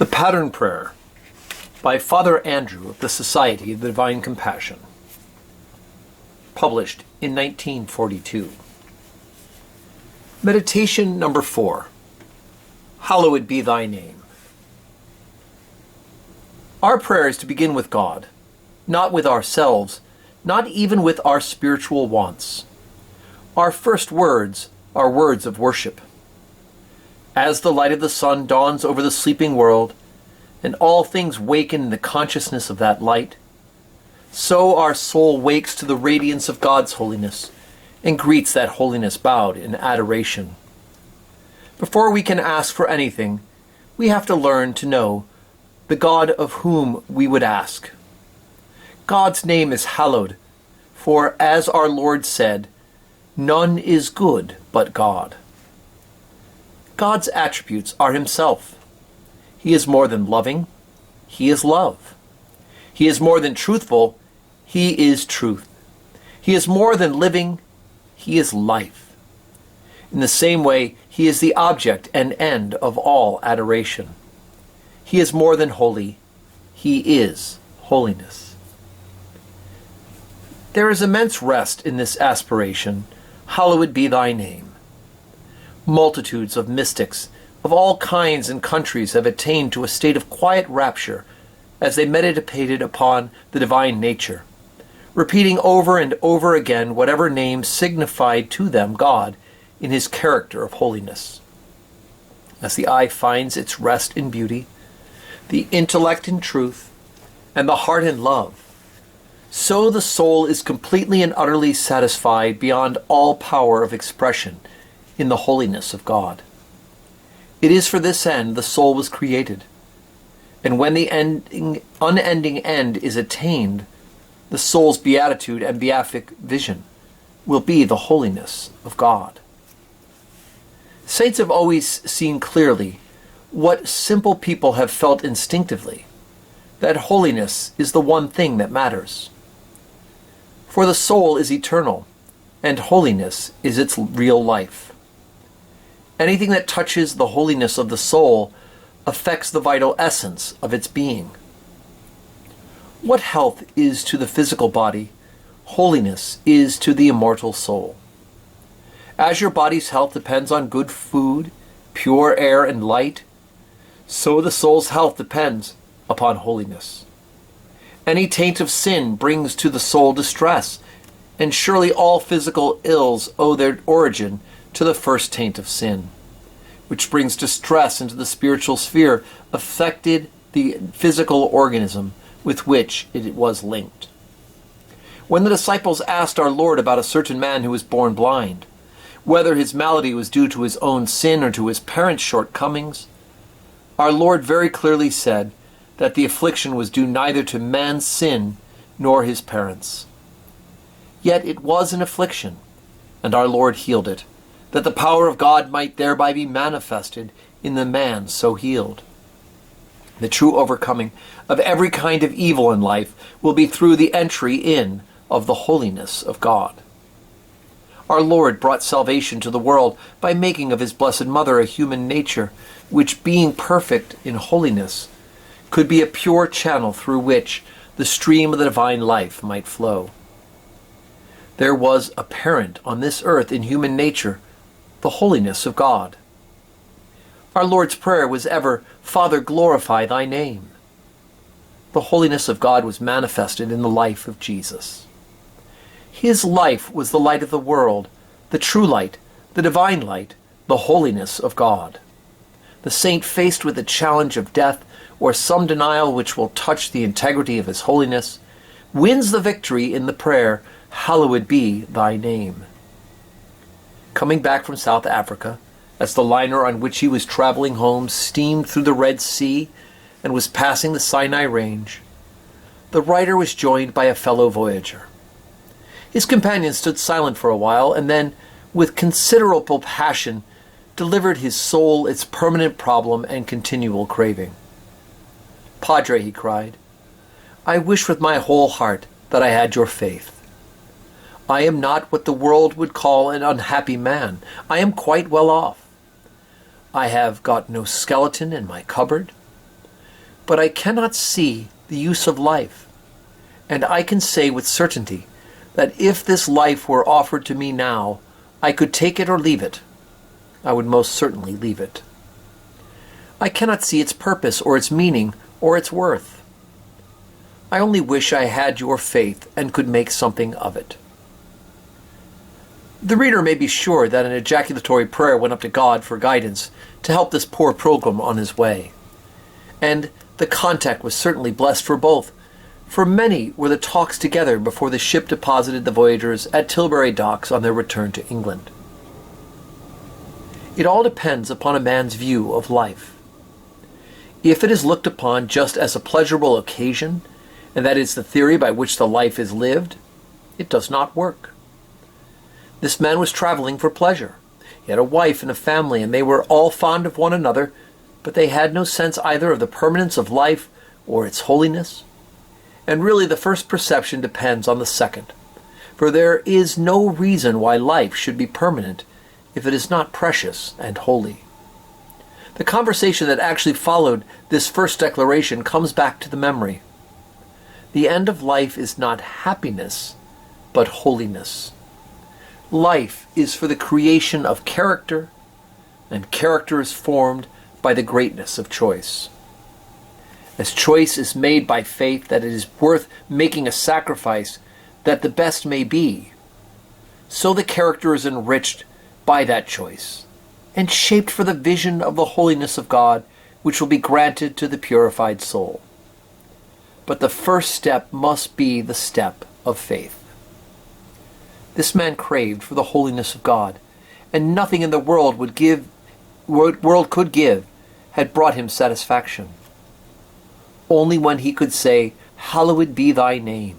The Pattern Prayer by Father Andrew of the Society of the Divine Compassion, published in 1942. Meditation number 4. Hallowed be thy name. Our prayer is to begin with God, not with ourselves, not even with our spiritual wants. Our first words are words of worship. As the light of the sun dawns over the sleeping world, and all things waken in the consciousness of that light, so our soul wakes to the radiance of God's holiness and greets that holiness bowed in adoration. Before we can ask for anything, we have to learn to know the God of whom we would ask. God's name is hallowed, for as our Lord said, none is good but God. God's attributes are himself. He is more than loving. He is love. He is more than truthful. He is truth. He is more than living. He is life. In the same way, he is the object and end of all adoration. He is more than holy. He is holiness. There is immense rest in this aspiration, hallowed be thy name. Multitudes of mystics of all kinds and countries have attained to a state of quiet rapture as they meditated upon the divine nature, repeating over and over again whatever name signified to them God in his character of holiness. As the eye finds its rest in beauty, the intellect in truth, and the heart in love, so the soul is completely and utterly satisfied beyond all power of expression in the holiness of God. It is for this end the soul was created, and when the unending end is attained, the soul's beatitude and beatific vision will be the holiness of God. Saints have always seen clearly what simple people have felt instinctively, that holiness is the one thing that matters. For the soul is eternal, and holiness is its real life. Anything that touches the holiness of the soul affects the vital essence of its being. What health is to the physical body, holiness is to the immortal soul. As your body's health depends on good food, pure air, and light, so the soul's health depends upon holiness. Any taint of sin brings to the soul distress, and surely all physical ills owe their origin to the first taint of sin, which brings distress into the spiritual sphere, affected the physical organism with which it was linked. When the disciples asked our Lord about a certain man who was born blind, whether his malady was due to his own sin or to his parents' shortcomings, our Lord very clearly said that the affliction was due neither to man's sin nor his parents. Yet it was an affliction, and our Lord healed it, that the power of God might thereby be manifested in the man so healed. The true overcoming of every kind of evil in life will be through the entry in of the holiness of God. Our Lord brought salvation to the world by making of his Blessed Mother a human nature, which, being perfect in holiness, could be a pure channel through which the stream of the divine life might flow. There was apparent on this earth in human nature the holiness of God. Our Lord's prayer was ever, Father, glorify thy name. The holiness of God was manifested in the life of Jesus. His life was the light of the world, the true light, the divine light, the holiness of God. The saint faced with the challenge of death or some denial which will touch the integrity of his holiness, wins the victory in the prayer, Hallowed be thy name. Coming back from South Africa, as the liner on which he was traveling home steamed through the Red Sea and was passing the Sinai Range, the writer was joined by a fellow voyager. His companion stood silent for a while, and then, with considerable passion, delivered his soul its permanent problem and continual craving. Padre, he cried, I wish with my whole heart that I had your faith. I am not what the world would call an unhappy man. I am quite well off. I have got no skeleton in my cupboard. But I cannot see the use of life, and I can say with certainty that if this life were offered to me now, I could take it or leave it. I would most certainly leave it. I cannot see its purpose or its meaning or its worth. I only wish I had your faith and could make something of it. The reader may be sure that an ejaculatory prayer went up to God for guidance to help this poor pilgrim on his way. And the contact was certainly blessed for both, for many were the talks together before the ship deposited the voyagers at Tilbury docks on their return to England. It all depends upon a man's view of life. If it is looked upon just as a pleasurable occasion, and that is the theory by which the life is lived, it does not work. This man was traveling for pleasure. He had a wife and a family, and they were all fond of one another, but they had no sense either of the permanence of life or its holiness. And really the first perception depends on the second, for there is no reason why life should be permanent if it is not precious and holy. The conversation that actually followed this first declaration comes back to the memory. The end of life is not happiness, but holiness. Life is for the creation of character, and character is formed by the greatness of choice. As choice is made by faith that it is worth making a sacrifice that the best may be, so the character is enriched by that choice, and shaped for the vision of the holiness of God, which will be granted to the purified soul. But the first step must be the step of faith. This man craved for the holiness of God, and nothing in the world could give had brought him satisfaction. Only when he could say, "Hallowed be thy name,"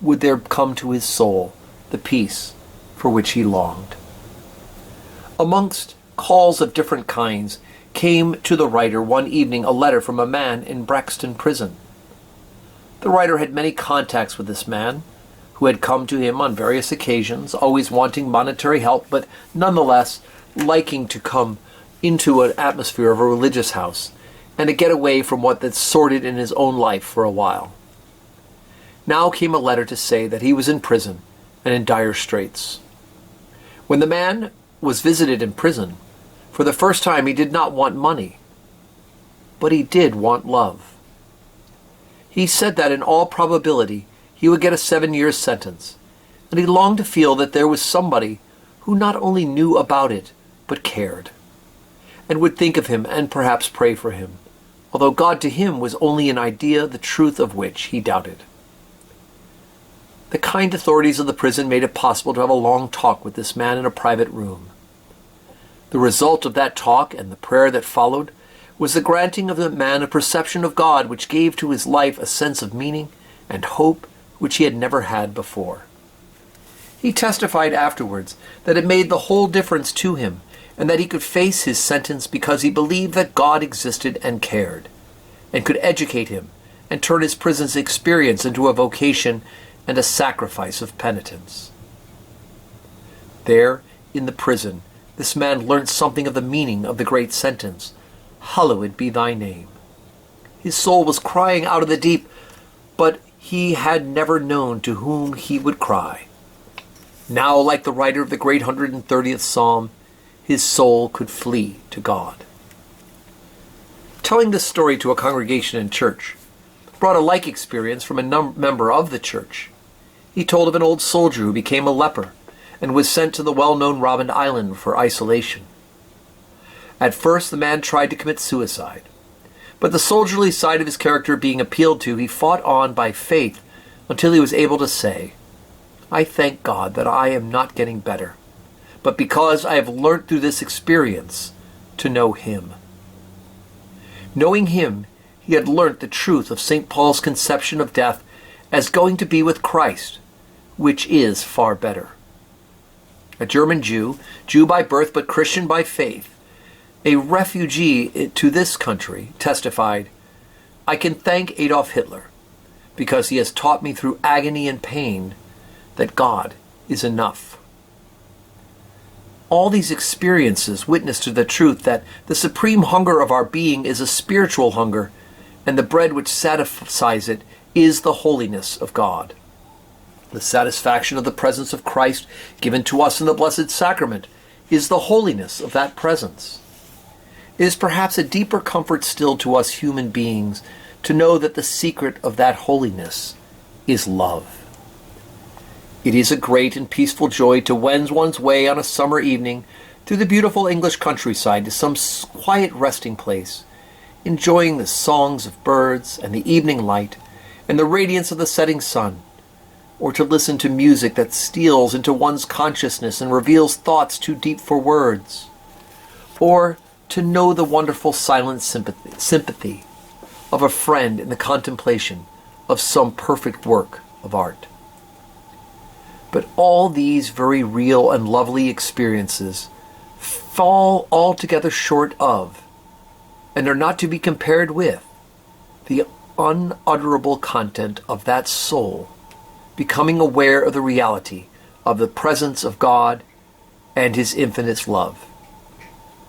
would there come to his soul the peace for which he longed. Amongst calls of different kinds came to the writer one evening a letter from a man in Brixton prison. The writer had many contacts with this man, who had come to him on various occasions, always wanting monetary help, but nonetheless liking to come into an atmosphere of a religious house and to get away from what that sorted in his own life for a while. Now came a letter to say that he was in prison and in dire straits. When the man was visited in prison, for the first time he did not want money, but he did want love. He said that in all probability he would get a 7-year sentence, and he longed to feel that there was somebody who not only knew about it, but cared, and would think of him and perhaps pray for him, although God to him was only an idea the truth of which he doubted. The kind authorities of the prison made it possible to have a long talk with this man in a private room. The result of that talk and the prayer that followed was the granting of the man a perception of God which gave to his life a sense of meaning and hope which he had never had before. He testified afterwards that it made the whole difference to him, and that he could face his sentence because he believed that God existed and cared, and could educate him and turn his prison's experience into a vocation and a sacrifice of penitence. There, in the prison, this man learnt something of the meaning of the great sentence, "Hallowed be thy name." His soul was crying out of the deep, but he had never known to whom he would cry. Now, like the writer of the great 130th Psalm, his soul could flee to God. Telling this story to a congregation in church brought a like experience from a member of the church. He told of an old soldier who became a leper and was sent to the well-known Robben Island for isolation. At first, the man tried to commit suicide, but the soldierly side of his character being appealed to, he fought on by faith until he was able to say, "I thank God that I am not getting better, but because I have learnt through this experience to know Him." Knowing Him, he had learnt the truth of St. Paul's conception of death as going to be with Christ, which is far better. A German Jew, Jew by birth but Christian by faith, a refugee to this country, testified, "I can thank Adolf Hitler because he has taught me through agony and pain that God is enough." All these experiences witness to the truth that the supreme hunger of our being is a spiritual hunger and the bread which satisfies it is the holiness of God. The satisfaction of the presence of Christ given to us in the Blessed Sacrament is the holiness of that presence. It is perhaps a deeper comfort still to us human beings to know that the secret of that holiness is love. It is a great and peaceful joy to wend one's way on a summer evening through the beautiful English countryside to some quiet resting place, enjoying the songs of birds and the evening light and the radiance of the setting sun, or to listen to music that steals into one's consciousness and reveals thoughts too deep for words, or to know the wonderful silent sympathy of a friend in the contemplation of some perfect work of art. But all these very real and lovely experiences fall altogether short of, and are not to be compared with, the unutterable content of that soul becoming aware of the reality of the presence of God and his infinite love,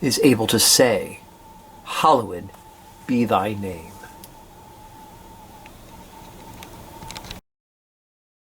is able to say, "Hallowed be thy name."